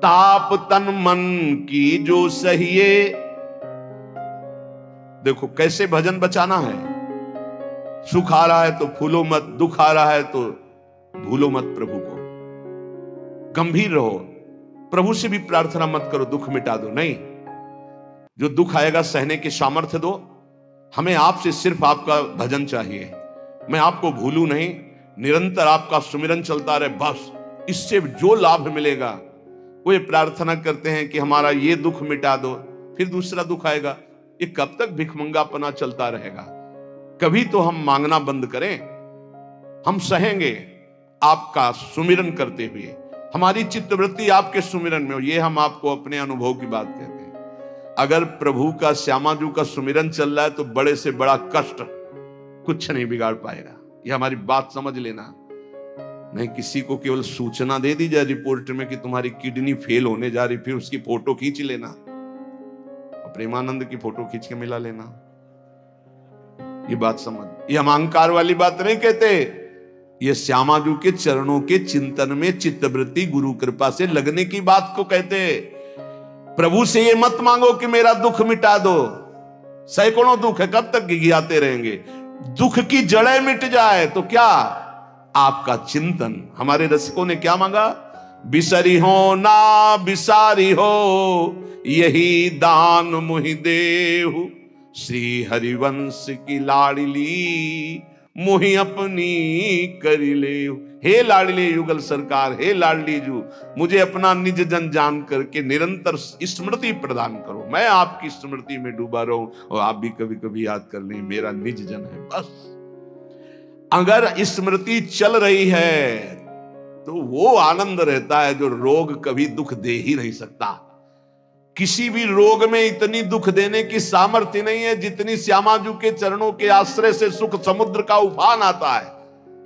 ताप तन मन की जो सहिए। देखो कैसे भजन बचाना है। सुख आ रहा है तो फूलो मत, दुख आ रहा है तो भूलो मत प्रभु को। गंभीर रहो, प्रभु से भी प्रार्थना मत करो दुख मिटा दो, नहीं। जो दुख आएगा सहने की सामर्थ्य दो। हमें आपसे सिर्फ आपका भजन चाहिए। मैं आपको भूलूं नहीं, निरंतर आपका सुमिरन चलता रहे, बस। इससे जो लाभ मिलेगा, वो ये प्रार्थना करते हैं कि हमारा ये दुख मिटा दो, फिर दूसरा दुख आएगा। ये कब तक भिखमंगापना चलता रहेगा? कभी तो हम मांगना बंद करें। हम सहेंगे आपका सुमिरन करते हुए, हमारी चित्तवृत्ति आपके सुमिरन में हो। ये हम आपको अपने अनुभव की बात कहते हैं। अगर प्रभु का, श्यामाजू का सुमिरन चल रहा है तो बड़े से बड़ा कष्ट कुछ नहीं बिगाड़ पाएगा। ये हमारी बात समझ लेना। नहीं किसी को केवल सूचना दे दी जाए रिपोर्ट में कि तुम्हारी किडनी फेल होने जा रही, फिर उसकी फोटो खींच लेना और प्रेमानंद की फोटो खींच के मिला लेना। ये बात समझ। ये हम अहंकार वाली बात नहीं कहते। ये श्यामाजू के चरणों के चिंतन में चित्तवृत्ति गुरु कृपा से लगने की बात को कहते। प्रभु से ये मत मांगो कि मेरा दुख मिटा दो। सैकड़ों दुख है, कब तक गिघियाते रहेंगे? दुख की जड़ें मिट जाए तो क्या? आपका चिंतन। हमारे रसिकों ने क्या मांगा? बिसरी हो ना बिसारी हो, यही दान मुहि देहु। श्री हरिवंश की लाडली मुहि अपनी करी ले। हे लाडली युगल सरकार, हे लाडली जू, मुझे अपना निज जन जान करके निरंतर स्मृति प्रदान करो। मैं आपकी स्मृति में डूबा रहूं और आप भी कभी कभी याद कर लें, मेरा निज जन है बस। अगर स्मृति चल रही है तो वो आनंद रहता है जो रोग कभी दुख दे ही नहीं सकता। किसी भी रोग में इतनी दुख देने की सामर्थ्य नहीं है जितनी श्यामाजू के चरणों के आश्रय से सुख समुद्र का उफान आता है।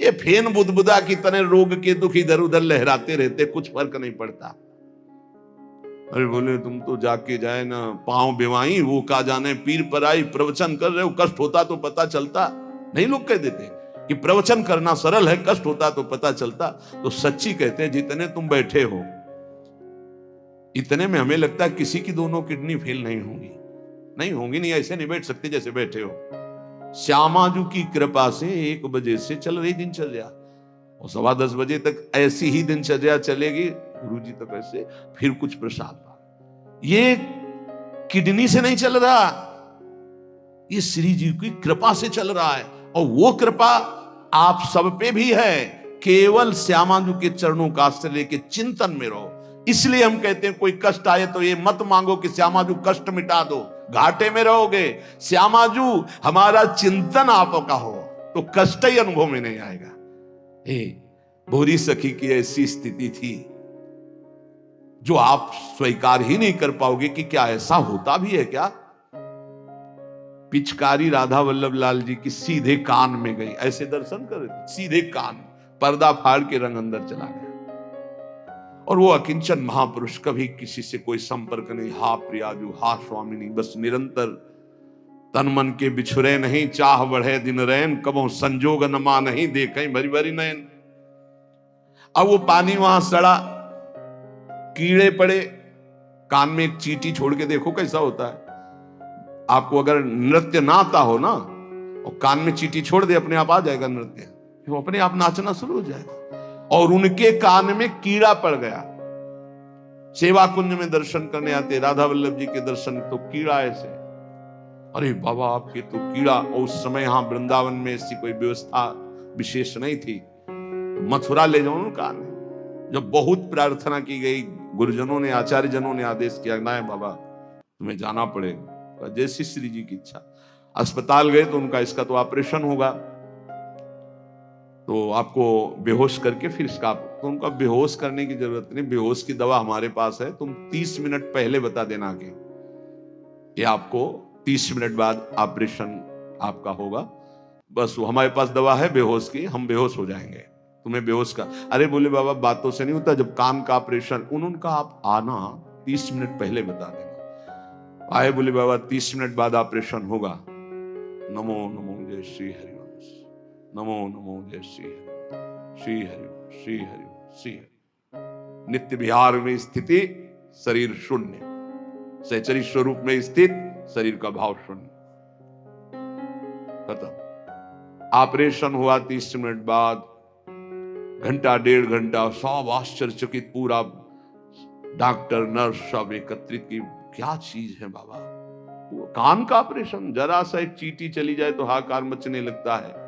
ये फेन बुदबुदा की तरह रोग के दुख इधर उधर लहराते रहते, कुछ फर्क नहीं पड़ता। अरे बोले तुम तो जाके जाए ना पांव बेवाई, वो का जाने पीर पर आई, प्रवचन कर रहे हो, कष्ट होता तो पता चलता। नहीं लोग कह देते कि प्रवचन करना सरल है, कष्ट होता तो पता चलता। तो सच्ची कहते हैं जितने तुम बैठे हो इतने में हमें लगता है किसी की दोनों किडनी फेल नहीं होंगी। नहीं होंगी, नहीं ऐसे नहीं बैठ सकते जैसे बैठे हो। श्यामाजू की कृपा से 1 बजे से चल रही दिनचर्या और 10:15 बजे तक ऐसी ही दिनचर्या चलेगी, गुरुजी तक ऐसे, फिर कुछ प्रसाद। ये किडनी से नहीं चल रहा, ये श्री जी की कृपा से चल रहा है। और वो कृपा आप सब पे भी है। केवल श्यामाजू के चरणों का आश्रय लेके चिंतन में रहो। इसलिए हम कहते हैं कोई कष्ट आए तो ये मत मांगो कि श्यामाजू कष्ट मिटा दो, घाटे में रहोगे। श्यामाजू हमारा चिंतन आपका हो तो कष्ट ही अनुभव में नहीं आएगा। भोरी सखी की ऐसी स्थिति थी जो आप स्वीकार ही नहीं कर पाओगे कि क्या ऐसा होता भी है क्या। पिचकारी राधा वल्लभ लाल जी की सीधे कान में गई, ऐसे दर्शन कर सीधे कान, पर्दा फाड़ के रंग अंदर चला गया। और वो अकिंचन महापुरुष, कभी किसी से कोई संपर्क नहीं। हा प्रियाजू, हा स्वामिनी, बस निरंतर तन मन के बिछुरे नहीं, चाह बढ़े दिन रैन, कबो संजोग नमा नहीं, देखें भरी भरी नयन। अब वो पानी वहां सड़ा, कीड़े पड़े, कान में एक चींटी छोड़ के देखो कैसा होता है। आपको अगर नृत्य ना आता हो ना और कान में चींटी छोड़ दे, अपने आप आ जाएगा नृत्य, वो अपने आप नाचना शुरू हो जाएगा। और उनके कान में कीड़ा पड़ गया। सेवा कुंज में दर्शन करने आते राधा वल्लभ जी के दर्शन, तो कीड़ा ऐसे, अरे बाबा आपके तो कीड़ा। और उस समय यहां वृंदावन में ऐसी कोई व्यवस्था विशेष नहीं थी, तो मथुरा ले जाओ ना कान। जब बहुत प्रार्थना की गई, गुरुजनों ने, आचार्य जनों ने आदेश किया, ना बाबा तुम्हें जाना पड़ेगा, जैसी श्री जी की इच्छा। अस्पताल गए तो उनका इसका तो ऑपरेशन होगा, तो आपको बेहोश करके फिर इसका, तो उनका बेहोश करने की जरूरत नहीं, बेहोश की दवा हमारे पास है, तुम 30 मिनट पहले बता देना कि ये आपको 30 मिनट बाद ऑपरेशन आपका होगा। बस वो हमारे पास दवा है बेहोश की, हम बेहोश हो जाएंगे, तुम्हें बेहोश का। अरे बोले बाबा बातों से नहीं होता, जब कान का ऑपरेशन, उनका आप आना 30 मिनट पहले बता देना। आए, बोले बाबा 30 मिनट बाद ऑपरेशन होगा। नमो नमो जय श्री हरिवंश, नमो नमो जय श्री हरि, श्री हरि श्री हरि श्री हरि। नित्य विहार में स्थिति शरीर शून्य, सहचरी स्वरूप में स्थित शरीर का भाव शून्य, खत्म। ऑपरेशन हुआ 30 मिनट बाद, घंटा 1.5 घंटा, सब आश्चर्यचकित, पूरा डॉक्टर नर्स सब एकत्रित की, क्या चीज है बाबा। वो कान का ऑपरेशन, जरा सा एक चींटी चली जाए तो हाहाकार मचने लगता है।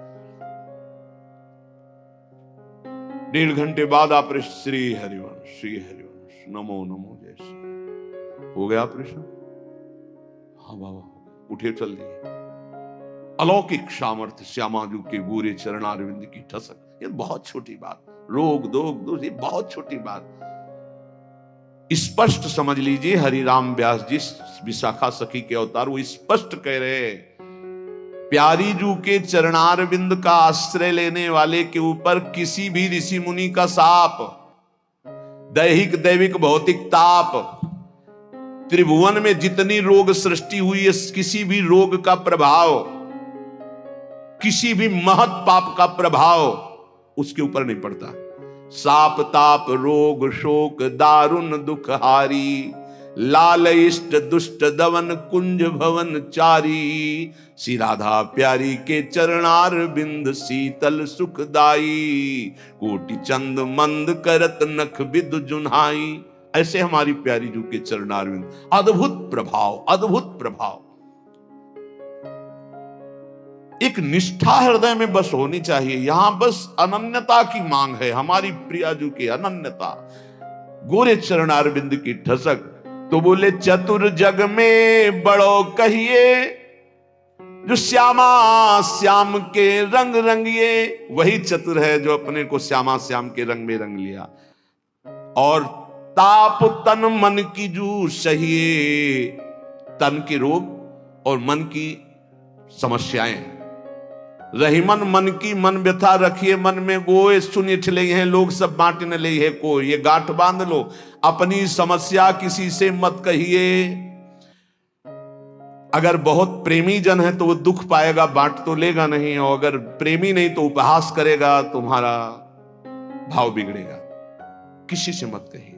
1.5 घंटे बाद ऑपरेशन, श्री हरिवंश, नमो नमो, जैसे हो गया ऑपरेशन। हाँ बाबा, उठे चल दिए। अलौकिक सामर्थ्य, श्यामाजू के गोरे चरणारविंद की ठसक। ये बहुत छोटी बात, रोग दोग दोष, ये बहुत छोटी बात। स्पष्ट समझ लीजिए, हरिराम व्यास जी विशाखा सखी के अवतार, वो स्पष्ट कह रहे हैं, प्यारी जू के चरणारविंद का आश्रय लेने वाले के ऊपर किसी भी ऋषि मुनि का शाप, दैहिक दैविक भौतिक ताप, त्रिभुवन में जितनी रोग सृष्टि हुई है, किसी भी रोग का प्रभाव, किसी भी महत पाप का प्रभाव उसके ऊपर नहीं पड़ता। साप ताप रोग शोक दारुण दुख हारी, लाल इष्ट दुष्ट दवन कुंज भवन चारी, श्री राधा प्यारी के चरणार बिंद शीतल सुखदाई, कोटि चंद मंद करत नख विद जुन्हाई। ऐसे हमारी प्यारी जू के चरणार बिंद, अद्भुत प्रभाव, अद्भुत प्रभाव। एक निष्ठा हृदय में बस होनी चाहिए। यहां बस अनन्यता की मांग है, हमारी प्रियाजू की अनन्यता, गोरे चरणारविंद की ठसक। तो बोले चतुर जग में बड़ो कहिए, जो श्यामा श्याम के रंग रंगिए, वही चतुर है जो अपने को श्यामा श्याम के रंग में रंग लिया। और ताप तन मन की जू सहिए, तन के रोग और मन की समस्याएं रही मन, मन की मन व्यथा रखिए मन में गोए, सुन ठिले हैं लोग सब बांट न ले है को। ये गांठ बांध लो, अपनी समस्या किसी से मत कहिए। अगर बहुत प्रेमी जन है तो वो दुख पाएगा, बांट तो लेगा नहीं, और अगर प्रेमी नहीं तो उपहास करेगा, तुम्हारा भाव बिगड़ेगा। किसी से मत कहिए।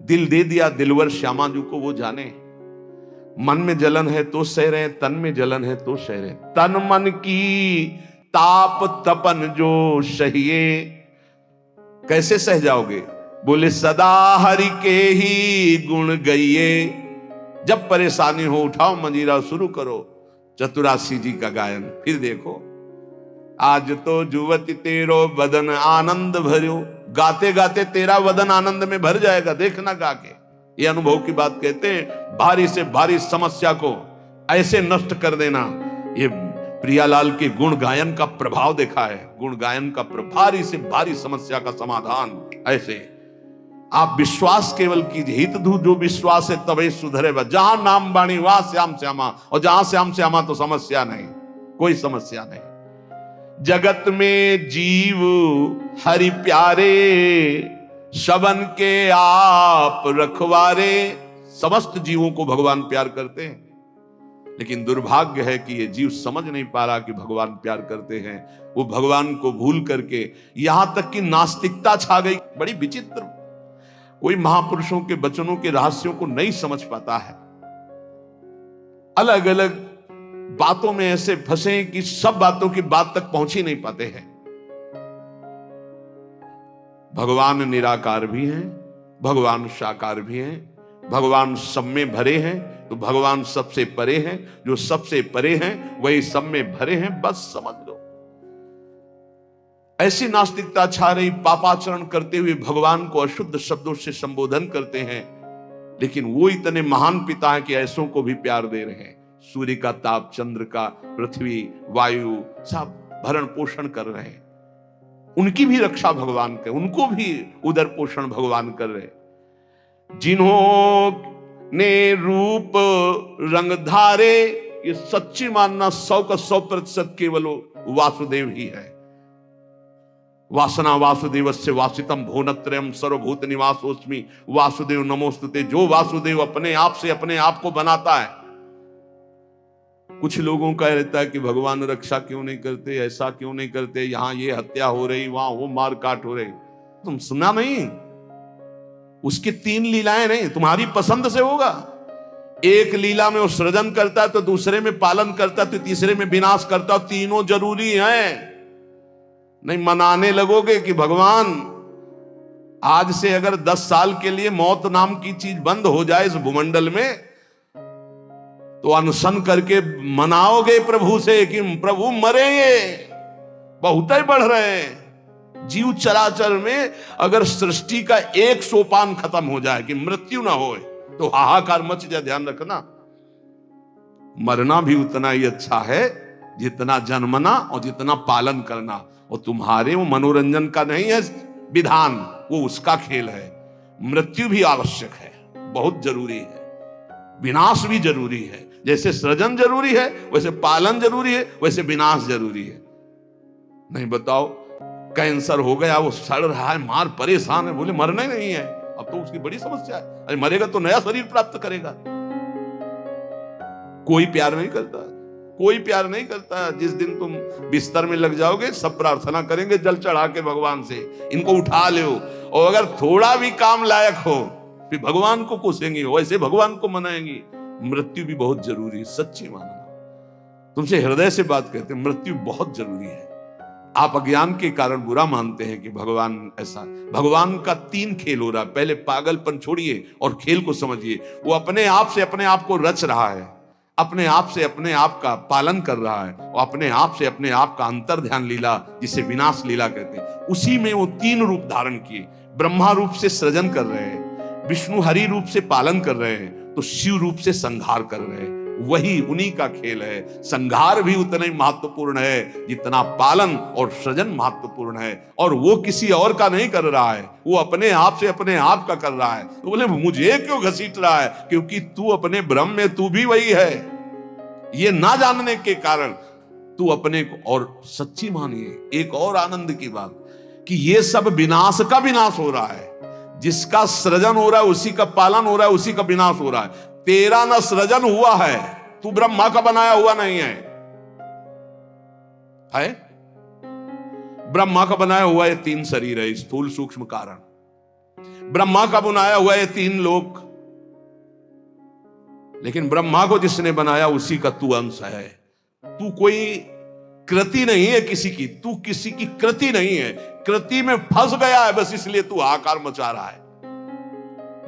दिल दे दिया दिलवर श्यामाजू को, वो जाने। मन में जलन है तो सह रहे, तन में जलन है तो सह रहे। तन मन की ताप तपन जो सहिए, कैसे सह जाओगे? बोले सदा हरि के ही गुण गइए। जब परेशानी हो उठाओ मंजीरा, शुरू करो चतुरासी जी का गायन। फिर देखो, आज तो जुवती तेरो बदन आनंद भरो, गाते गाते तेरा बदन आनंद में भर जाएगा, देखना गा के। ये अनुभव की बात कहते हैं। भारी से भारी समस्या को ऐसे नष्ट कर देना, ये प्रियालाल के गुण गायन का प्रभाव देखा है। गुण गायन का भारी से भारी समस्या का समाधान ऐसे। आप विश्वास केवल कीजिए, हित धू जो विश्वास है तभी सुधरे। जहां नाम बाणी वहां श्याम श्यामा, और जहां श्याम श्यामा तो समस्या नहीं, कोई समस्या नहीं। जगत में जीव हरि प्यारे, शबन के आप रखवारे। समस्त जीवों को भगवान प्यार करते हैं, लेकिन दुर्भाग्य है कि ये जीव समझ नहीं पा रहा कि भगवान प्यार करते हैं। वो भगवान को भूल करके यहां तक कि नास्तिकता छा गई। बड़ी विचित्र, कोई महापुरुषों के वचनों के रहस्यों को नहीं समझ पाता है। अलग अलग बातों में ऐसे फंसे कि सब बातों की बात तक पहुंच ही नहीं पाते हैं। भगवान निराकार भी हैं, भगवान साकार भी हैं, भगवान सब में भरे हैं, तो भगवान सबसे परे हैं। जो सबसे परे हैं वही सब में भरे हैं, बस समझ लो। ऐसी नास्तिकता छा रही, पापाचरण करते हुए भगवान को अशुद्ध शब्दों से संबोधन करते हैं, लेकिन वो इतने महान पिता हैं कि ऐसों को भी प्यार दे रहे हैं। सूर्य का ताप, चंद्र का, पृथ्वी, वायु, सब भरण पोषण कर रहे हैं। उनकी भी रक्षा भगवान कर, उनको भी उदर पोषण भगवान कर रहे। जिन्होंने रूप रंग धारे, ये सच्ची मानना 100 का 100% केवल वासुदेव ही है। वासना वासुदेवस्य वासितम भुवनत्रयम् सर्वभूत निवासोस्मि वासुदेव नमोस्तुते। जो वासुदेव अपने आप से अपने आप को बनाता है। कुछ लोगों का रहता है कि भगवान रक्षा क्यों नहीं करते, ऐसा क्यों नहीं करते, यहां ये हत्या हो रही, वहां वो मार काट हो रही। तुम सुना नहीं? उसकी 3 लीलाएं नहीं, तुम्हारी पसंद से होगा। एक लीला में वो सृजन करता है, तो दूसरे में पालन करता है, तो तीसरे में विनाश करता है। तीनों जरूरी हैं। नहीं मनाने लगोगे कि भगवान आज से अगर 10 साल के लिए मौत नाम की चीज बंद हो जाए इस भूमंडल में, तो अनशन करके मनाओगे प्रभु से कि प्रभु मरेंगे, बहुत ही बढ़ रहे हैं। जीव चराचर में अगर सृष्टि का एक सोपान खत्म हो जाए कि मृत्यु ना हो, तो हाहाकार मच जाए। ध्यान रखना, मरना भी उतना ही अच्छा है जितना जन्मना और जितना पालन करना। और तुम्हारे वो मनोरंजन का नहीं है विधान, वो उसका खेल है। मृत्यु भी आवश्यक है, बहुत जरूरी है। विनाश भी जरूरी है। जैसे सृजन जरूरी है, वैसे पालन जरूरी है, वैसे विनाश जरूरी है। नहीं बताओ, कैंसर हो गया, वो सड़ रहा है, मार परेशान है, बोले मरना ही नहीं है, अब तो उसकी बड़ी समस्या है। अरे मरेगा तो नया शरीर प्राप्त करेगा। कोई प्यार नहीं करता, कोई प्यार नहीं करता। जिस दिन तुम बिस्तर में लग जाओगे, सब प्रार्थना करेंगे जल चढ़ा के भगवान से, इनको उठा लो। और अगर थोड़ा भी काम लायक हो, फिर भगवान को कोसेंगे, वैसे भगवान को मनाएंगे। मृत्यु भी बहुत जरूरी है, सच्ची मानना। तुमसे हृदय से बात कहते हैं, मृत्यु बहुत जरूरी है। आप अज्ञान के कारण बुरा मानते हैं कि भगवान ऐसा। भगवान का 3 खेल हो रहा है। पहले पागलपन छोड़िए और खेल को समझिए। वो अपने आप से अपने आप को रच रहा है, अपने आप से अपने आप का पालन कर रहा है, और अपने आप से अपने आप का अंतर ध्यान लीला, जिसे विनाश लीला कहते हैं, उसी में वो 3 रूप धारण किए। ब्रह्मा रूप से सृजन कर रहे हैं, विष्णु हरि रूप से पालन कर रहे हैं, तो शिव रूप से संहार कर रहे हैं। वही उन्हीं का खेल है। संहार भी उतना ही महत्वपूर्ण है जितना पालन और सृजन महत्वपूर्ण है। और वो किसी और का नहीं कर रहा है, वो अपने आप से अपने आप का कर रहा है। तो बोले मुझे क्यों घसीट रहा है? क्योंकि तू अपने ब्रह्म में तू भी वही है। ये ना जानने के कारण तू अपने को और सच्ची मानिए। एक और आनंद की बात कि ये सब विनाश का विनाश हो रहा है। जिसका सृजन हो रहा है उसी का पालन हो रहा है, उसी का विनाश हो रहा है। तेरा न सृजन हुआ है, तू ब्रह्मा का बनाया हुआ नहीं है। ब्रह्मा का बनाया हुआ ये 3 शरीर है, स्थूल सूक्ष्म कारण। ब्रह्मा का बनाया हुआ ये 3 लोक। लेकिन ब्रह्मा को जिसने बनाया उसी का तू अंश है। तू कोई कृति नहीं है किसी की, तू किसी की कृति नहीं है। कृति में फंस गया है बस, इसलिए तू हाहाकार मचा रहा है।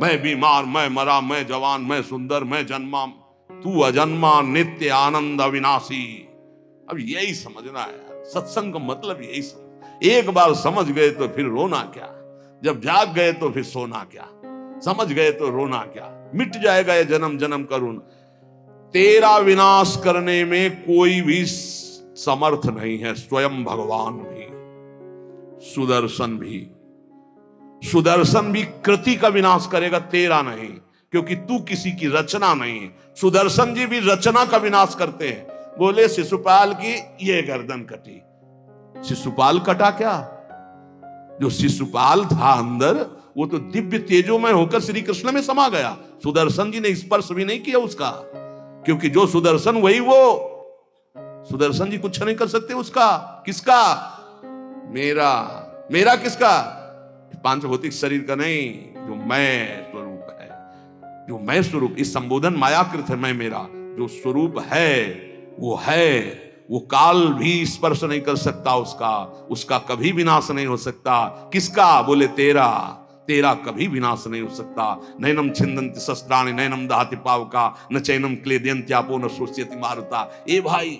मैं बीमार, मैं मरा, मैं जवान, मैं सुंदर, मैं जन्मा। तू अजन्मा, नित्य आनंद अविनाशी। अब यही समझना है यार, सत्संग का मतलब यही समझ। एक बार समझ गए तो फिर रोना क्या, जब जाग गए तो फिर सोना क्या, समझ गए तो रोना क्या। मिट जाएगा ये जन्म जन्म का ऋण। तेरा विनाश करने में कोई भी समर्थ नहीं है। स्वयं भगवान भी, सुदर्शन भी। सुदर्शन भी कृति का विनाश करेगा, तेरा नहीं, क्योंकि तू किसी की रचना नहीं। सुदर्शन जी भी रचना का विनाश करते हैं। बोले शिशुपाल की ये गर्दन कटी। शिशुपाल कटा क्या? जो शिशुपाल था अंदर, वो तो दिव्य तेजोमय होकर श्री कृष्ण में समा गया। सुदर्शन जी ने स्पर्श भी नहीं किया उसका, क्योंकि जो सुदर्शन वही वो। सुदर्शन जी कुछ नहीं कर सकते उसका। किसका? मेरा। मेरा किसका? पांच भौतिक शरीर का नहीं, जो मैं स्वरूप है। जो मैं स्वरूप, इस संबोधन मायाकृत है। मैं मेरा जो स्वरूप है वो काल भी स्पर्श नहीं कर सकता उसका कभी विनाश नहीं हो सकता। किसका? बोले तेरा कभी विनाश नहीं हो सकता। नैनम छिन्दन्ति शस्त्राणि नैनम दहति पावका न चैनम क्लेदयन्त्यापो न शोष्यति मारुता। ए भाई,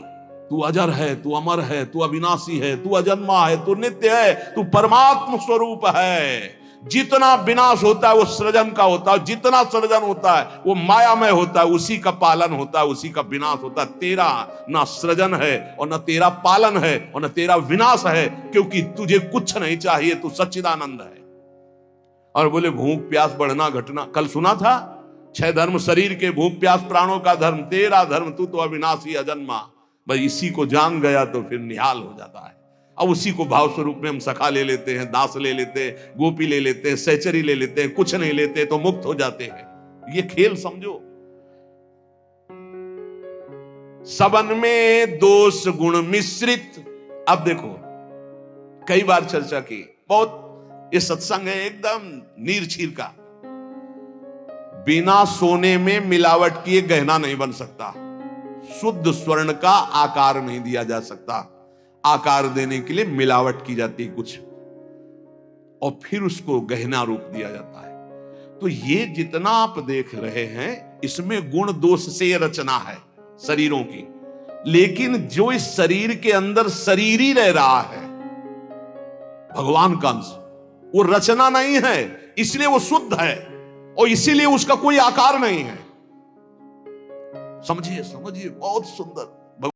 तू अजर है, तू अमर है, तू अविनाशी है, तू अजन्मा है, तू नित्य है, तू परमात्म स्वरूप है। जितना विनाश होता है वो सृजन का होता है, जितना सृजन होता है वो मायामय होता है, उसी का पालन होता है, उसी का विनाश होता है। तेरा ना सृजन है और न तेरा पालन है और न तेरा विनाश है, क्योंकि तुझे कुछ नहीं चाहिए, तू सच्चिदानंद है। और बोले भूख प्यास बढ़ना घटना, कल सुना था 6 धर्म शरीर के, भूख प्यास प्राणों का धर्म, तेरा धर्म तू तो अविनाशी अजन्मा। बस इसी को जान गया तो फिर निहाल हो जाता है। अब उसी को भाव स्वरूप में हम सखा ले लेते हैं, दास ले लेते हैं, गोपी ले लेते हैं, सहचरी ले लेते हैं, कुछ नहीं लेते तो मुक्त हो जाते हैं। ये खेल समझो। सबन में दोष गुण मिश्रित। अब देखो, कई बार चर्चा की, बहुत ये सत्संग है एकदम नीर छीर का। बिना सोने में मिलावट किए गहना नहीं बन सकता। शुद्ध स्वर्ण का आकार नहीं दिया जा सकता। आकार देने के लिए मिलावट की जाती है कुछ, और फिर उसको गहना रूप दिया जाता है। तो ये जितना आप देख रहे हैं, इसमें गुण दोष से रचना है शरीरों की, लेकिन जो इस शरीर के अंदर शरीर ही रह रहा है, भगवान का अंश, वो रचना नहीं है, इसलिए वो शुद्ध है और इसीलिए उसका कोई आकार नहीं है। समझिए समझिए, बहुत सुंदर।